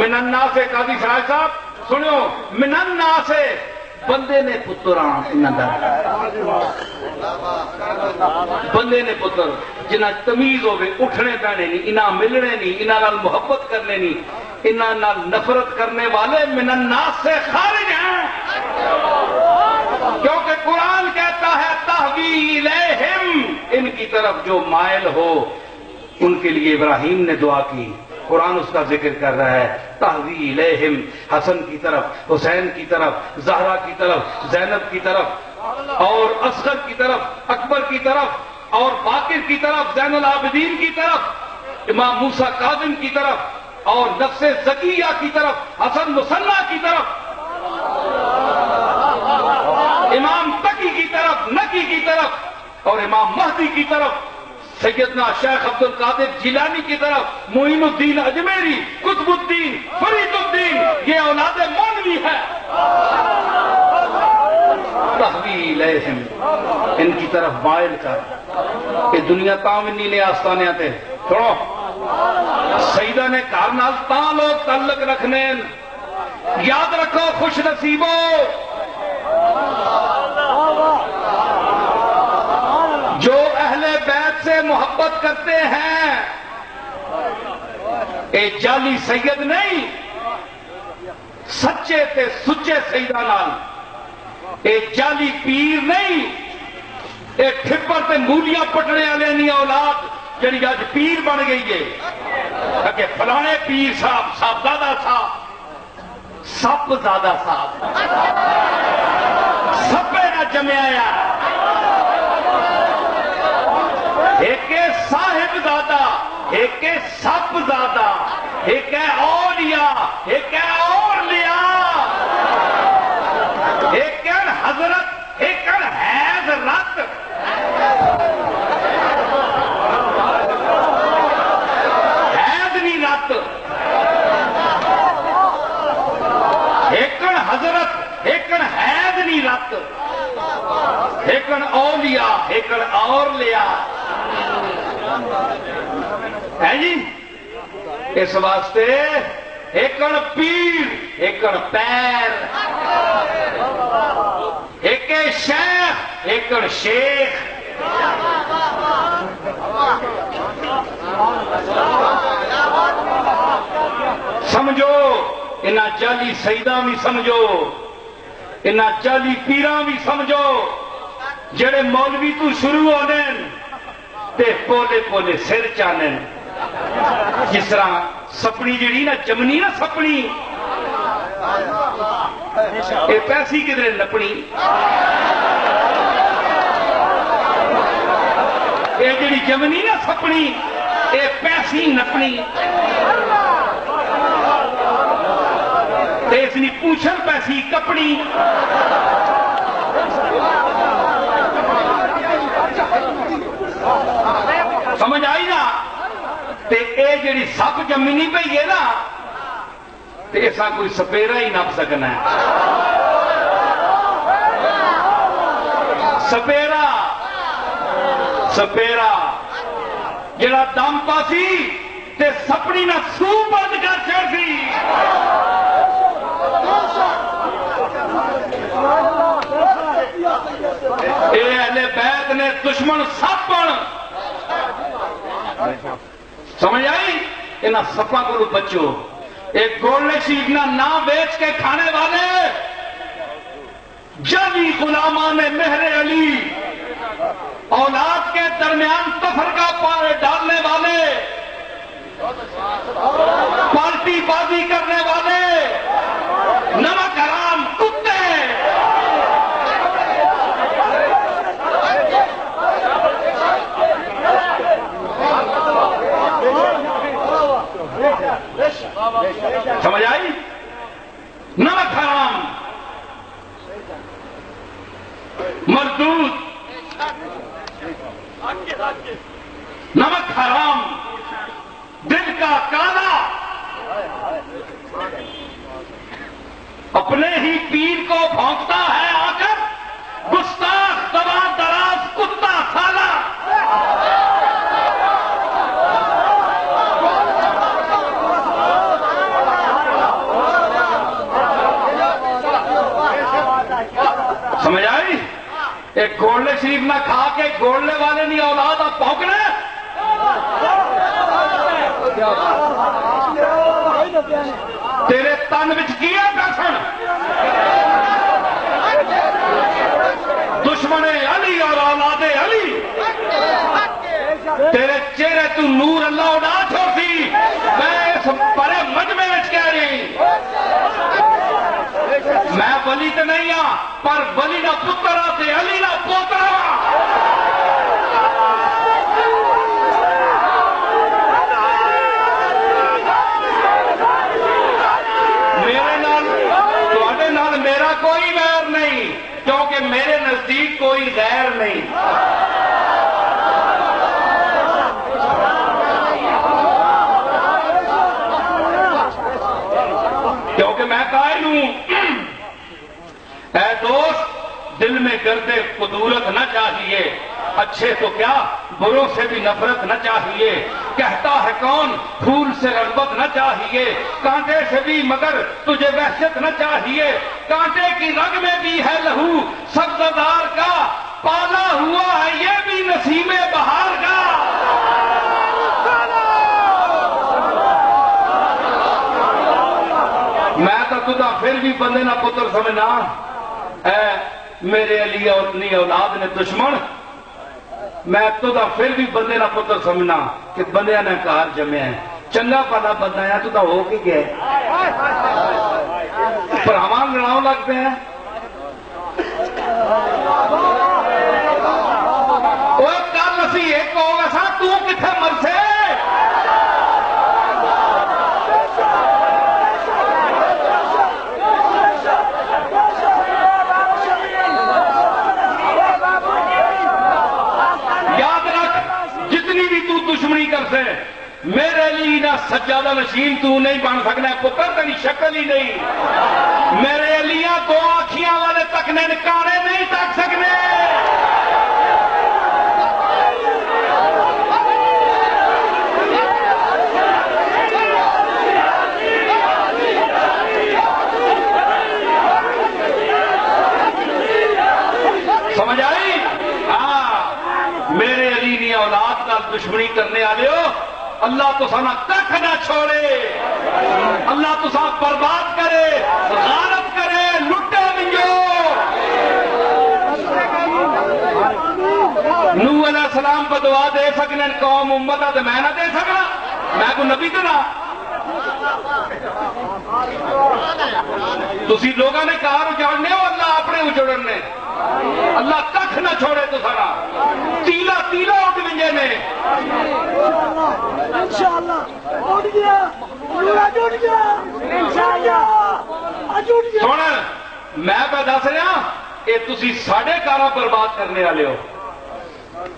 من الناس سے قاضی سراج صاحب سنو، من الناس سے بندے نے پتر بندے نے پتر جنہ تمیز ہوئے اٹھنے پینے نہیں، انہاں ملنے نہیں، انہاں نال محبت کرنے نہیں، انہاں نال نفرت کرنے والے من الناس سے خارج ہیں، کیونکہ قرآن کہتا ہے تہوی الیہم، ان کی طرف جو مائل ہو ان کے لیے ابراہیم نے دعا کی، قرآن اس کا ذکر کر رہا ہے تہوی الیہم، حسن کی طرف، حسین کی طرف، زہرا کی طرف، زینب کی طرف، اور اصغر کی طرف، اکبر کی طرف، اور باقر کی طرف، زین العابدین کی طرف، امام موسیٰ کاظم کی طرف، اور نفس زکیہ کی طرف، حسن مصنع کی طرف، امام تقی کی طرف، نقی کی طرف، اور امام مہدی کی طرف، سیدنا شیخ عبد القادر جیلانی کی طرف، معین الدین اجمیری، قطب الدین، فرید الدین، یہ اولاد مولوی ہے، تہوی الیہم، ان کی طرف مائل کر، کہ دنیا تاوینی نے آستانے آتے چھوڑو، سیدہ نے گھر نال تاں لوگ تعلق رکھنے، یاد رکھو خوش نصیبو، جو اہل بیت سے محبت کرتے ہیں، اے جعلی سید نہیں، سچے تے سچے سیدہ نال، اے جعلی پیر نہیں، اے ٹھپر تے مولیاں پٹنے والے نہیں اولاد جڑی آج پیر بن گئی ہے، کہ فلانے پیر صاحب، صاحبزادہ صاحب، سپ زادہ صاحب، سپے نہ جمیا یا ایک ہے صاحب زادہ، ایک ہے سپ زادہ، ایک ہے اولیاء، ایک ہے اولیاء، ایک ہے حضرت، ایک ہے حضرت، حیدنی رت، ایک ہے حضرت، ایک ہے حیدنی رت، ایک ہے اولیاء، ایک ہے اولیاء، ہے جی، اس واسطے ایکڑ پیر، ایکڑ پیر، ایک شیخ، ایکڑ شیخ، سمجھو انہاں جعلی سیداں بھی سمجھو، انہاں جعلی پیراں بھی سمجھو، جڑے مولوی تو شروع ہونے تے پولے پولے سر چانے، جس طرح سپنی جڑی نا جمنی نا سپنی، اے پیسی کدھر نپنی، اے جڑی جمنی نا سپنی، اے پیسی نپنی، تے اس نے پوچھن پیسی کپڑی، سمجھ آئی نا؟ تے اے جڑی سب جمینی پہ یہ نا تے ایسا کوئی سپیرا ہی نپ سکنا ہے، سپیرا سپیرا جڑا دم پاسی تے سپنی نہ سو بند کر چھڑ سی، اے اہل بیت نے دشمن سپن، سمجھ آئی؟ انہاں سپاں کو بچو، ایک گولڈ شیٹ نہ نام بیچ کے کھانے والے، جعلی غلامان مہر علی، اولاد کے درمیان تفرقہ ڈالنے والے، پارٹی بازی کرنے والے، نمک حرام کتے، سمجھ آئی؟ نمک حرام، مردود، نمک حرام، دل کا کالا، اپنے ہی پیر کو بھونکتا ہے آ کر گستاخ دوا دراز کتا سالہ، ایک گولڈے شریف نہ کھا کے گولڈے والے نہیں اولاد آپ پھونکنا تیرے تن وچ کی ہے پیسن دشمن علی اور اولاد علی تیرے چہرے تو نور اللہ اڑا چھوڑی میں اس بڑے مجمع وچ کہہ رہی میں ولی تو نہیں ہاں پر ولی دا پتر ہاں تے علی دا پوتر ہاں میرا کوئی غیر نہیں کیونکہ میرے نزدیک کوئی غیر نہیں کیونکہ میں قائل ہوں اے دوست دل میں گرد قدورت نہ چاہیے اچھے تو کیا بروں سے بھی نفرت نہ چاہیے کہتا ہے کون پھول سے رغبت نہ چاہیے کانٹے سے بھی مگر تجھے وحشت نہ چاہیے کانٹے کی رگ میں بھی ہے لہو سبزدار کا پالا ہوا ہے یہ بھی نسیم بہار کا میں تو تجھا پھر بھی بندے نہ پتر سمجھنا اے میرے علی اپنی اولاد نے دشمن میں تجھا پھر بھی بندے نہ پتر سمجھنا کہ بندے نے کار جمع ہے چنگا پالا بندہ ہے تو ہو کے گیا پرامان لڑاؤ لگتے ہیں وہ کل اسی ایک ہوگا سا تو کتنے مرسے دشمنی کر سے میرے لیے نہ سجادہ نشین تو نہیں بن سکنا پتر تیری شکل ہی نہیں میرے لیے دو آنکھیاں والے تکنے نکارے نہیں تک سکنے سمجھ آئی میرے علی نے اولاد کا دشمنی کرنے والے ہو اللہ تو سانا کھ نہ چھوڑے اللہ تو سا برباد کرے غارت کرے لٹے منجو نوح علیہ السلام کو دعا دے سکنے قوم امت تو میں نہ دے سکنا میں کو نبی تو نہ تسی لوگاں نے کار اجاڑنے ہو اللہ اپنے اجڑنے اللہ کھ نہ چھوڑے تو سارا تیلا تیلا اٹھ ونجے نے انشاءاللہ اٹھ گیا اٹھ گیا انشاءاللہ اٹھ گیا سن میں پہ دس رہا کہ تسی ساڑھے کارا برباد کرنے والے ہو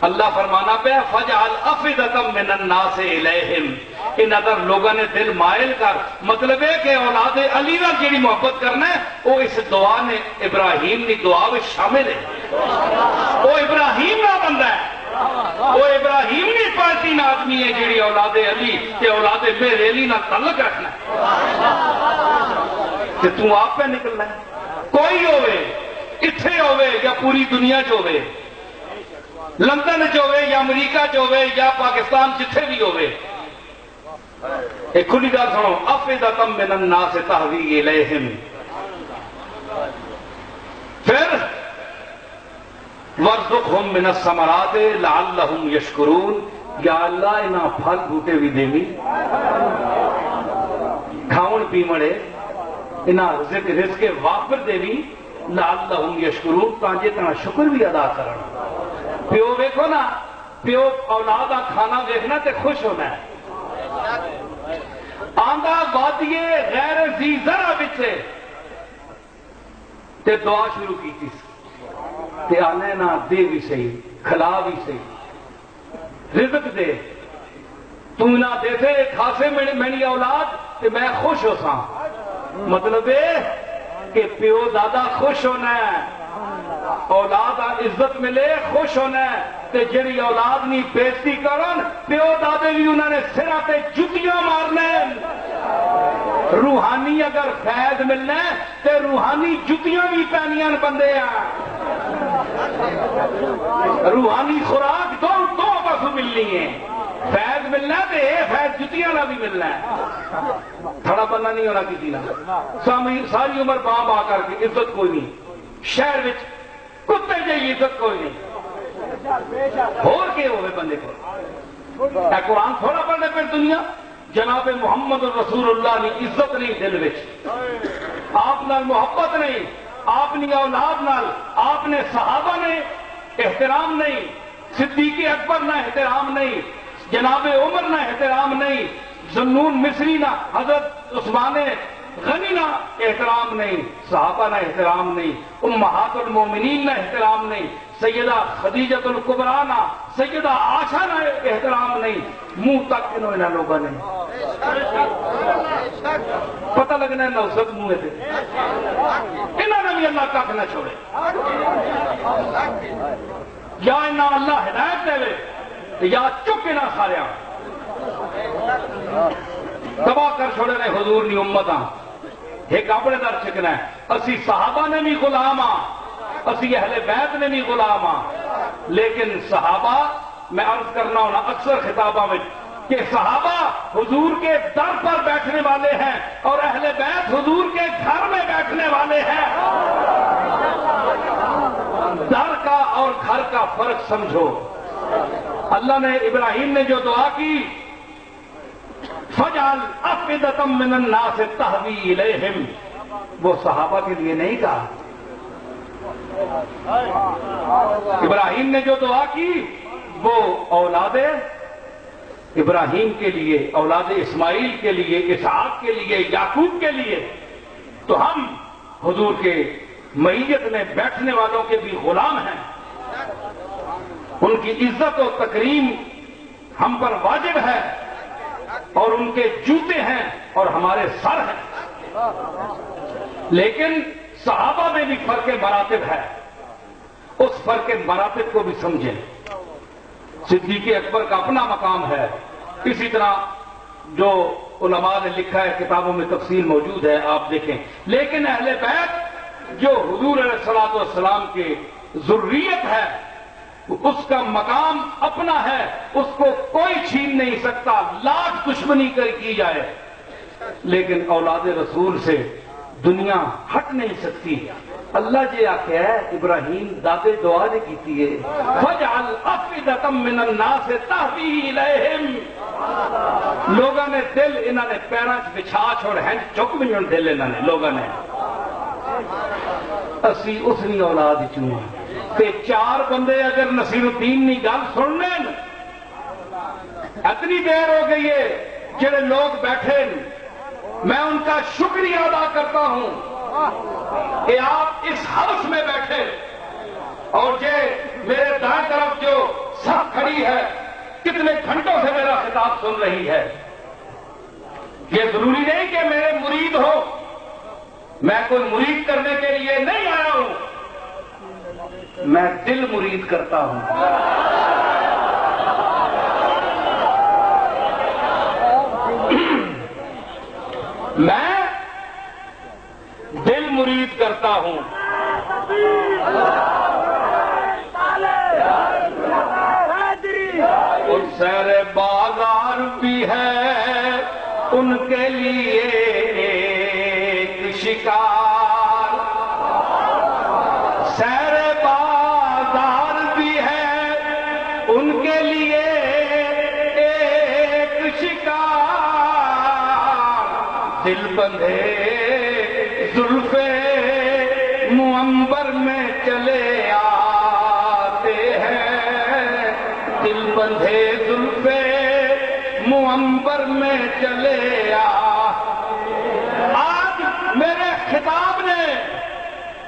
اللہ فرمانا پہ فجعل افئدۃ من الناس الیہم ان اگر لوگوں نے دل مائل کر مطلب ہے کہ اولاد علی نال جڑی محبت کرنا ہے وہ اس دعا نے ابراہیم کی دعا میں شامل ہے وہ ابراہیم نہ بندہ ہے وہ ابراہیم کی پارٹی نہ آدمی ہے جڑی اولاد علی کہ اولاد میرے علی نہ تعلق رکھنا کہ تو آپ پہ نکلنا ہے کوئی ہوئے اتھے ہوئے یا پوری دنیا چ ہوئے لندن ہوئے یا امریکہ ہوئے یا پاکستان جتھے بھی ہوئے ایک کھلی گل سنو افئدۃ من الناس تہوی الیہم پھر وارزقہم من الثمرات لعلہم یشکرون یا اللہ انہاں پھل بوٹے بھی دیوی کھاؤن پیمڑے انہاں رزق وافر دیوی لعلہم یشکرون تاکہ تنا شکر بھی ادا کرن پیو ویکھو نا پیو اولاد کا کھانا دیکھنا تے خوش ہونا ہے آندا وادیے غیر ذی ذرا بچے تے دعا شروع کی تھی تے آنے نا دے بھی صحیح کھلا بھی صحیح رزق دے تو نہ دے تھے کھاسے میری اولاد تے میں خوش ہو سا مطلب ہے کہ پیو دادا خوش ہونا ہے اولاد عزت ملے خوش ہونا ہے تے جڑی اولاد نہیں بےزتی کرن پیو دادے بھی انہوں نے سرا تے جتیاں مارنے روحانی اگر فیض ملنا ہے تے روحانی جتیاں بھی پہنیاں بندے ہیں روحانی خوراک دو پاسوں ملنی ہے، فیض ملنا ہے تو یہ فیض جتیاں نہ بھی ملنا ہے، تھڑا بننا نہیں ہونا کسی نہ، ساری عمر باں باں کر کے عزت کوئی نہیں، شہر وچ کتے جی عزت کوئی نہیں، اور کے ہوئے بندے کو اے قرآن تھوڑا پڑھنے پہ دنیا، جناب محمد رسول اللہ نے عزت نہیں دل وچ، آپ نال محبت نہیں، آپ نے اولاد نال، آپ نے صحابہ نے احترام نہیں، صدیق اکبر نہ احترام نہیں، جناب عمر نہ احترام نہیں، ذنون مصری نہ حضرت عثمان غنی نہ احترام نہیں، صحابہ نہ احترام نہیں، امہات المومنین نہ احترام نہیں، سیدہ خدیجۃ الکبریٰ نہ، سیدہ عائشہ نہ احترام نہیں، منہ تک انہوں لوگوں نے پتہ لگنا ہے نوسط منہ تھے، انہوں نے بھی اللہ تک نہ چھوڑے، یا انہاں اللہ ہدایت دے یا چکے نہ سارے تباہ کر چھوڑے نے حضور نی امتاں، ایک اپنے در چکنا ہے، اسی صحابہ نے بھی غلام ہاں، اسی اہل بیت نے بھی غلام ہاں، لیکن صحابہ میں عرض کرنا ہونا اکثر خطابہ میں کہ صحابہ حضور کے در پر بیٹھنے والے ہیں اور اہل بیت حضور کے گھر میں بیٹھنے والے ہیں، در کا اور گھر کا فرق سمجھو۔ اللہ نے ابراہیم نے جو دعا کی فَجْعَلْ أَفْئِدَةً مِّنَ النَّاسِ تَهْوِي إِلَيْهِمْ، وہ صحابہ کے لیے نہیں کہا، ابراہیم نے جو دعا کی وہ اولاد ابراہیم کے لیے، اولاد اسماعیل کے لیے، اسحاق کے لیے، یعقوب کے لیے، تو ہم حضور کے معیت میں بیٹھنے والوں کے بھی غلام ہیں، ان کی عزت و تکریم ہم پر واجب ہے، اور ان کے جوتے ہیں اور ہمارے سر ہیں، لیکن صحابہ میں بھی فرق مراتب ہے، اس فرق مراتب کو بھی سمجھیں۔ صدیق اکبر کا اپنا مقام ہے، اسی طرح جو علماء نے لکھا ہے کتابوں میں تفصیل موجود ہے، آپ دیکھیں، لیکن اہل بیت جو حضور علیہ الصلوۃ والسلام کے ذریت ہے اس کا مقام اپنا ہے، اس کو کوئی چھین نہیں سکتا، لاکھ دشمنی کی جائے، لیکن اولاد رسول سے دنیا ہٹ نہیں سکتی۔ اللہ جی آخیا ہے ابراہیم دادے دعا نے کیتی ہے فَجْعَلْ أَفْئِدَةً مِّنَ النَّاسِ تَهْوِي إِلَيْهِمْ، لوگوں نے دل انہوں نے پیراں بچھا چھوڑ ہیں، چک بھی نہیں دل انہوں نے لوگوں نے، اسی اس نہیں اولاد چوں تے چار بندے اگر نصیر الدین نہیں گل سن لین، اتنی دیر ہو گئی ہے جڑے لوگ بیٹھے، میں ان کا شکریہ ادا کرتا ہوں کہ آپ اس ہاؤس میں بیٹھے، اور یہ میرے دائیں طرف جو سب کھڑی ہے کتنے گھنٹوں سے میرا خطاب سن رہی ہے۔ یہ ضروری نہیں کہ میرے مرید ہو، میں کوئی مرید کرنے کے لیے نہیں آیا ہوں، میں دل مرید کرتا ہوں۔ میں دل مرید کرتا ہوں۔ اور سیر بازار بھی ہے ان کے لیے ایک شکار، سیر بازار بھی ہے ان کے لیے ایک شکار، دل بندھے زلف منبر میں چلے آتے ہیں، دل بندھے زلف منبر میں چلے آج میرے خطاب نے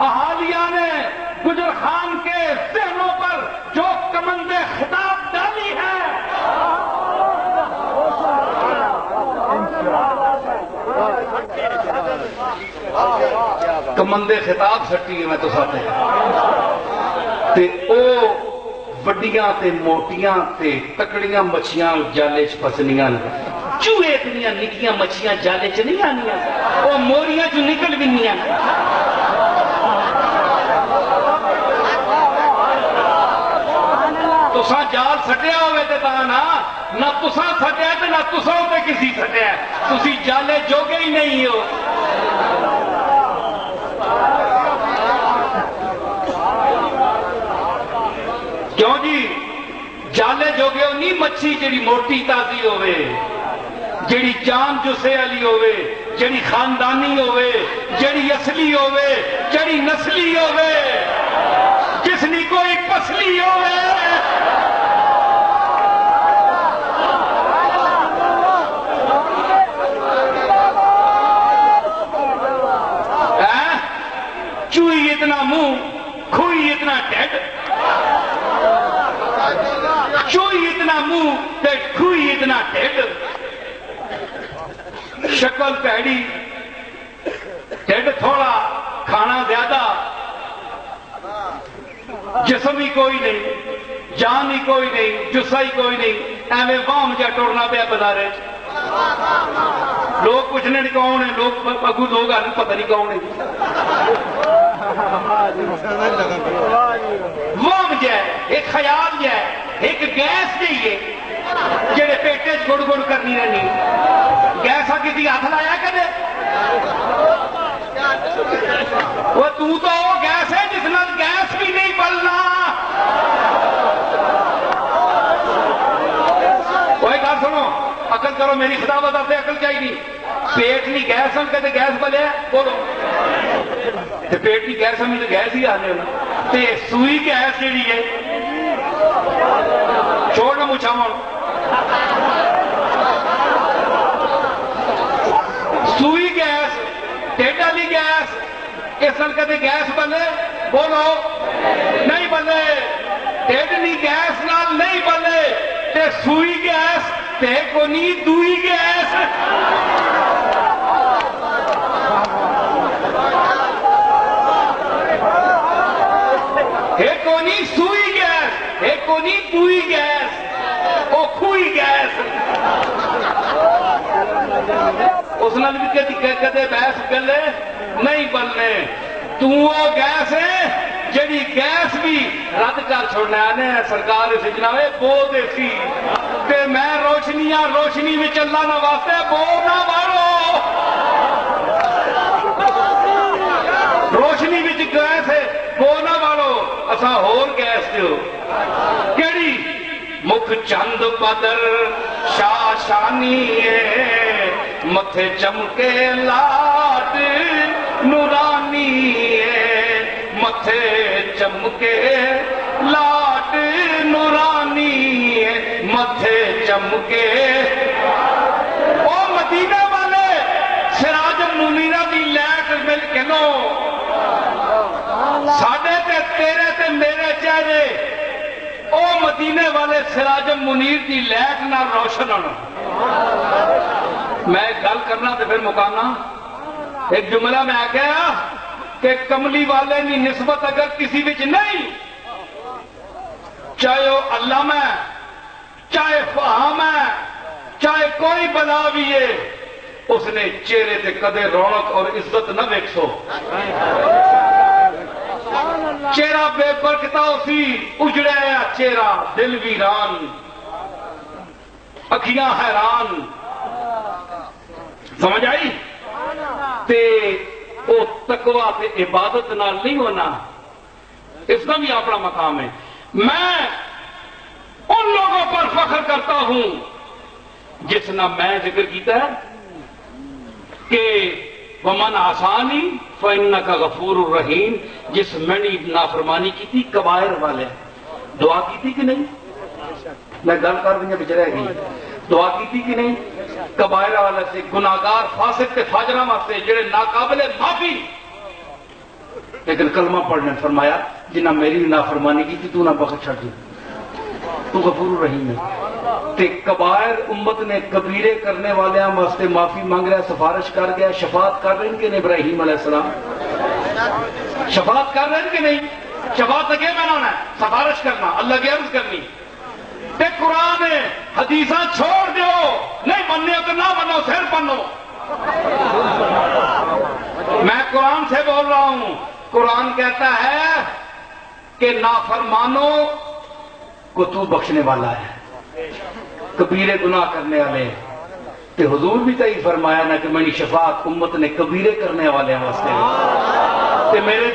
اہالیہ نے گجر خان کے ذہنوں پر جو کمند خطاب ڈالی ہے، کمندے خطاب سٹی میں تو ساتھ تے او وڈیاں تے موٹیاں تے تکڑیاں مچھیاں جالے چ پسنیاں، چوہے اتنیاں نکیاں مچھیاں جالے چ نہیں آنیاں، وہ موریاں چ نکل بھی نہیں تساں جال سٹیا ہوئے تے تا نہ تساں سٹیا تے نہ تساں تے کسی سٹیا، تسی جالے جوگے ہی نہیں ہو۔ کیوں جی؟ جالے جوگے ہو نہیں مچھی جڑی موٹی تازی ہوئے، جڑی جان جسے علی ہوئے، جڑی خاندانی ہوئے، جڑی اصلی ہوئے، جڑی نسلی ہوئے، جس نے کوئی پسلی ہوئے۔ چوئی اتنا منہ، کھوئی اتنا ڈیڈ، چوئی اتنا منہ تے کھوئی اتنا ڈیڈ، شکل پیڑی، ڈیڈ تھوڑا، کھانا زیادہ، جسم ہی کوئی نہیں، جان ہی کوئی نہیں، جسا ہی کوئی نہیں، ایویں وام جا ٹورنا پیا بازارے۔ لوگ پوچھنے نہیں کون ہے، لوگ اگو لوگ آنے پتہ نہیں کون ہے، وام جائے، ایک خیال جائے، ایک گیس جائیے جڑے پیٹے گڑ گڑ کرنی رہنی، گیس کسی ہاتھ لایا کدے؟ وہ تو وہ گیس ہے جس نال گیس بھی نہیں بلنا۔ کوئی گل سنو، عقل کرو، میری خدا بتا سے عقل چاہیے۔ پیٹ نہیں گیس ہم کہتے گیس بلے بولو، پیٹ کی گیس ہمیں تو گیس ہی آنے ہونا، تے سوئی گیس جیڑی ہے چھوڑ نہ مچھاؤں، سوئی گیس، ٹیڈ والی گیس، اس نال کہتے گیس بلے بولو نہیں بلے، ٹیڈ نہیں گیس نال نہیں بلے، تے سوئی گیس تے کو نہیں دوئی گیس۔ ایک کونی سوئی گیس، ایک کونی دوئی گیس، او کھوئی گیس۔ اس نال بھی کدے بحث گلے نہیں بلنے، تو وہ گیس ہے جڑی گیس بھی رد کر چھوڑنا ہے سرکار اس جنابے بو دے سی تے میں روشنی میں اللہ نہ واسطے بو نہ مارو، روشنی میں گیس ہے بو نہ مارو، اسا ہور گیس دیو کیڑی؟ مکھ چند بدر شاشانی ہے، متھے چمکے لاٹ نورانی ہے، متھے چمکے لاٹ نورانی ہے، متھے چمکے۔ او مدینہ والے سراج منیرہ دی لائٹ مل کے نو ساڈے تے تیرے تے میرے چہرے او مدینے والے سراج منیر دی لائٹ نہ روشن ہونا۔ میں گل کرنا تے پھر مکانا، ایک جملہ میں آگیا کہ کملی والے کی نسبت اگر کسی وچ نہیں، چاہے وہ علامہ ہے، چاہے فہام ہے، چاہے کوئی بلا بھی ہے، اس نے چہرے تے کدے رونق اور عزت نہ ویکھو، چہرہ بے برکتا سی، اجڑیا چہرہ دل ویران، اکھیاں حیران، سمجھ آئی؟ تے او تقوی تے عبادت نال نہیں ہونا، اس کا بھی اپنا مقام ہے۔ میں ان لوگوں پر فخر کرتا ہوں جس نہ میں ذکر کیتا ہے کہ ومن آسانی فإنک غفور الرحیم، جس میں نے نافرمانی کی تھی کبائر والے، دعا کی تھی کہ نہیں؟ میں گل کر دیں بچ رہ گئی، دعا کی تھی کہ نہیں؟ کبائر والے سے، گناہگار فاسق تے فاجراں واسطے جڑے ناقابل معافی، لیکن کلمہ پڑھنے فرمایا جنہ میری نافرمانی کی تھی تو نہ بخش چھڑ دی، تو غفور الرحیم ہے۔ تے کبائر امت نے کبیرے کرنے والے واسطے معافی مانگ رہا، سفارش کر گیا، شفاعت کر رہے ہیں کہ نہیں؟ ابراہیم علیہ السلام شفاعت کر رہے ہیں کہ نہیں؟ شفاعت اگے بنانا ہے، سفارش کرنا، اللہ کی عرض کرنی۔ تے قرآن حدیثاں چھوڑ دیو، نہیں مننے تو نہ منو، پھر بنو۔ میں قرآن سے بول رہا ہوں، قرآن کہتا ہے کہ نافرمانو کو تو بخشنے والا ہے، کبیرے گناہ کرنے والے تے حضور بھی تئی فرمایا نا کہ میری شفاعت امت نے کبیرے کرنے والے واسطے تے میرے